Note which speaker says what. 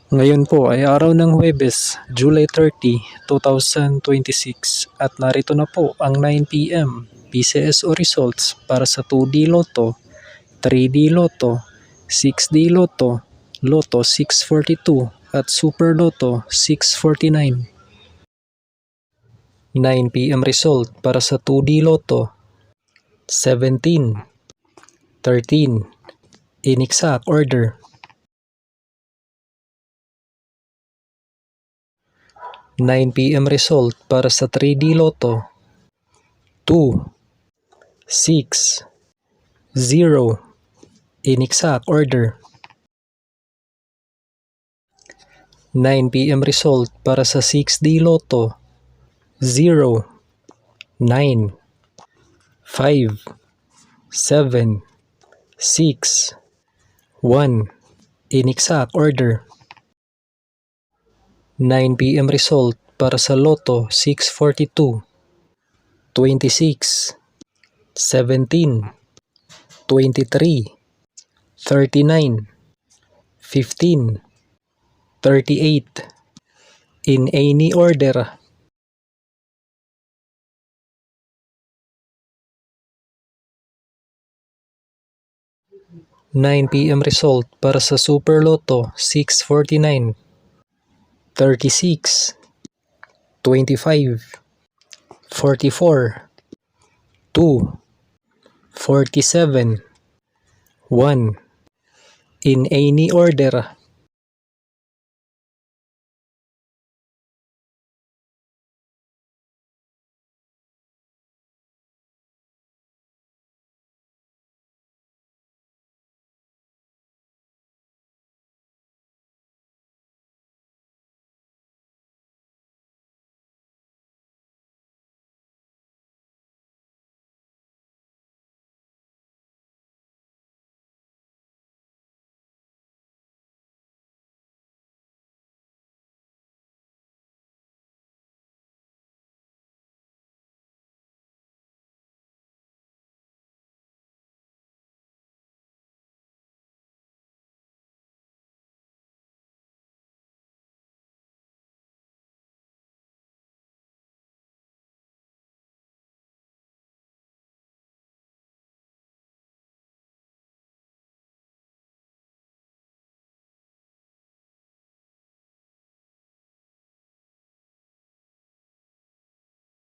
Speaker 1: Ngayon po ay araw ng Huwebes, July 30, 2026 at narito na po ang 9 p.m. PCSO results para sa 2D Lotto, 3D Lotto, 6D Lotto, Lotto 642 at Super Lotto 649. 9 p.m. result para sa 2D Lotto, 17, 13, in exact order. 9 p.m. result para sa 3D Lotto, 2, 6, 0, in exact order. 9 p.m. result para sa 6D Lotto, 0, 9, 5, 7, 6, 1, in exact order. 9 p.m. result para sa Lotto 642, 26, 17, 23, 39, 15, 38, in any order. 9 p.m. result para sa Super Lotto 649, 36, 25, 44, 2, 47, 1, in any order.